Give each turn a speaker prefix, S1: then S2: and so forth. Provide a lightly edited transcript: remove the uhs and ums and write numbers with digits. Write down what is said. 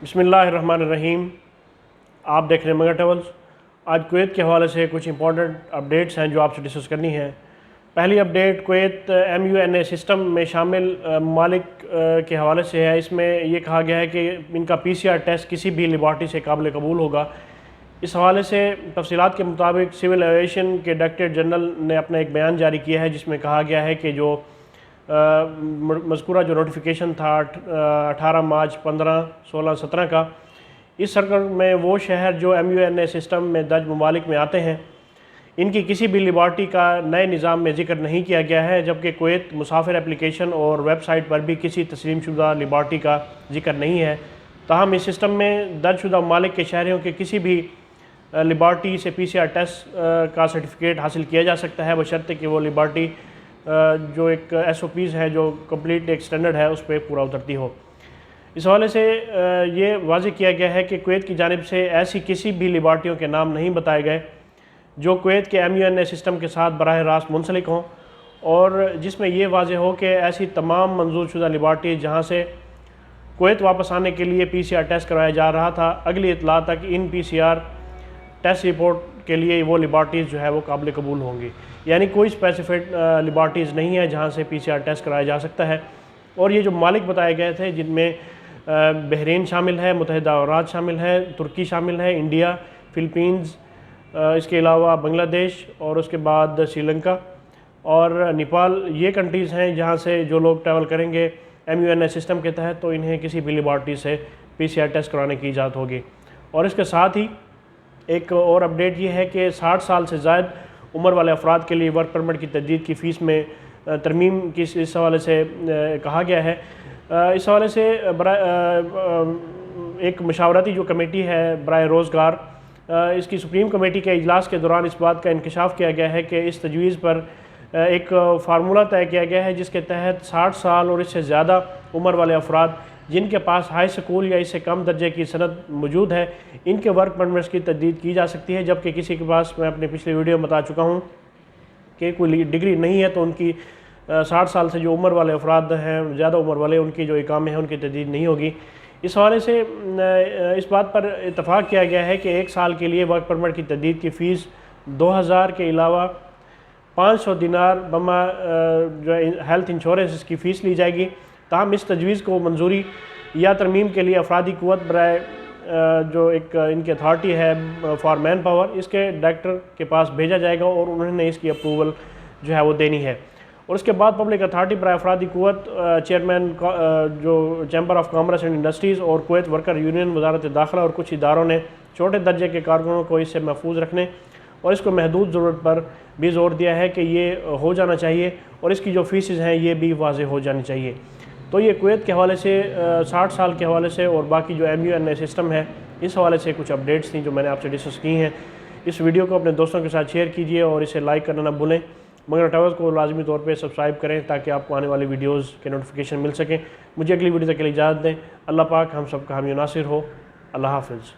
S1: बिस्मिल्लाहिर्रहमानिर्रहीम। आप देख रहे हैं मगर ट्रैवल्स। आज कुवैत के हवाले से कुछ इंपॉर्टेंट अपडेट्स हैं जो आपसे डिस्कस करनी है। पहली अपडेट कुवैत MUNA सिस्टम में शामिल ममालिक के हवाले से है। इसमें यह कहा गया है कि इनका PCR टेस्ट किसी भी लेबॉर्ट्री से काबिल कबूल होगा। इस हवाले से तफसीलात के मुताबिक सिविल एविएशन के डायरेक्टर जनरल ने अपना एक बयान जारी किया है जिसमें कहा गया है कि जो मज़कूरा जो नोटिफिकेशन था 18 मार्च 15, 16, 17 का, इस सर्कल में वो शहर जो MUNA सिस्टम में दर्ज ममालिक में आते हैं इनकी किसी भी लेबॉर्ट्री का नए निज़ाम में जिक्र नहीं किया गया है, जबकि कुवैत मुसाफिर एप्लीकेशन और वेबसाइट पर भी किसी तस्लीम शुदा लेबॉर्ट्री का जिक्र नहीं है। ताहम इस सिस्टम में दर्जशुदा ममालिक के शहरियों के किसी भी लेबॉर्ट्री से PCR टेस्ट का सर्टिफिकेट हासिल किया जा सकता है, बशर्ते कि वो लेबॉर्ट्री जो एक SOPs है जो कंप्लीट एक स्टैंडर्ड है उस पर पूरा उतरती हो। इस हवाले से ये वाज़ेह किया गया है कि कुवैत की जानिब से ऐसी किसी भी लेबॉर्ट्रियों के नाम नहीं बताए गए जो कुवैत के MUNA सिस्टम के साथ बराह रास्त मुंसलिक हों, और जिसमें यह वाज़ेह हो कि ऐसी तमाम मंजूर शुदा लेबॉर्ट्री जहाँ से कुवैत वापस आने के लिए PCR टेस्ट करवाया जा रहा था, अगली इतला तक इन PCR टेस्ट रिपोर्ट के लिए वो लेबॉर्ट्रीज़ जो है वो काबिल कबूल होंगी। यानी कोई स्पेसिफिक लेबॉर्ट्रीज़ नहीं है जहाँ से PCR टेस्ट कराया जा सकता है। और ये जो मालिक बताए गए थे जिनमें बहरीन शामिल है, मुत्तहिदा अमीरात शामिल है, तुर्की शामिल है, इंडिया, फ़िलीपींस, इसके अलावा बांग्लादेश और उसके बाद श्रीलंका और नेपाल, ये कंट्रीज़ हैं जहाँ से जो लोग ट्रैवल करेंगे MUNA सिस्टम के तहत तो इन्हें किसी भी लेबॉर्ट्री से PCR टेस्ट कराने की इजाज़त होगी। और इसके साथ ही एक और अपडेट ये है कि 60 साल से ज़ायद उम्र वाले अफराद के लिए वर्क परमिट की तजदीद की फ़ीस में तरमीम की इस हवाले से कहा गया है। इस हवाले से एक मशावरती जो कमेटी है बराए रोज़गार, इसकी सुप्रीम कमेटी के इजलास के दौरान इस बात का इंकशाफ किया गया है कि इस तजवीज़ पर एक फार्मूला तय किया गया है जिसके तहत 60 साल और इससे ज़्यादा उम्र वाले अफराद जिनके पास हाई स्कूल या इससे कम दर्जे की सनद मौजूद है इनके वर्क परमिट्स की तजदीद की जा सकती है। जबकि किसी के पास, मैं अपने पिछले वीडियो में बता चुका हूँ कि कोई डिग्री नहीं है तो उनकी 60 साल से जो उम्र वाले अफराद हैं, ज़्यादा उम्र वाले, उनकी जो इकामे हैं उनकी तजदीद नहीं होगी। इस हवाले से इस बात पर इतफ़ाक़ किया गया है कि 1 साल के लिए वर्क परमिट की तजदीद की फ़ीस 2000 के अलावा 500 दिनार बमा जो हेल्थ इंश्योरेंस इसकी फ़ीस ली जाएगी। ताहम इस तजवीज़ को मंजूरी या तरमीम के लिए अफरादी क़ुव्वत बराए जो एक इनकी अथॉरिटी है फॉर मैन पावर, इसके डायरेक्टर के पास भेजा जाएगा और उन्होंने इसकी अप्रूवल जो है वो देनी है। और उसके बाद पब्लिक अथॉरिटी बराए अफरादी क़ुव्वत चेयरमैन जो chamber of commerce and industries और कुवैत वर्कर यूनियन, वजारत दाखिला और कुछ इदारों ने छोटे दर्जे के कारकुनों को इससे महफूज रखने और इसको महदूद ज़रूरत पर भी जोर दिया है कि ये हो जाना चाहिए और इसकी जो फ़ीसेस हैं ये भी वाज़ेह हो जानी चाहिए। तो ये कुवैत के हवाले से 60 साल के हवाले से और बाकी जो MUNA सिस्टम है इस हवाले से कुछ अपडेट्स थी जो मैंने आपसे डिस्कस की हैं। इस वीडियो को अपने दोस्तों के साथ शेयर कीजिए और इसे लाइक करना ना भूलें। मगर ट्रैवल्स को लाजमी तौर पे सब्सक्राइब करें ताकि आपको आने वाली वीडियोज़ के नोटिफिकेशन मिल सकें। मुझे अगली वीडियो तक के लिए इजाज़त दें। अल्लाह पाक हम सब का हामी नासिर हो। अल्लाह हाफ़िज़।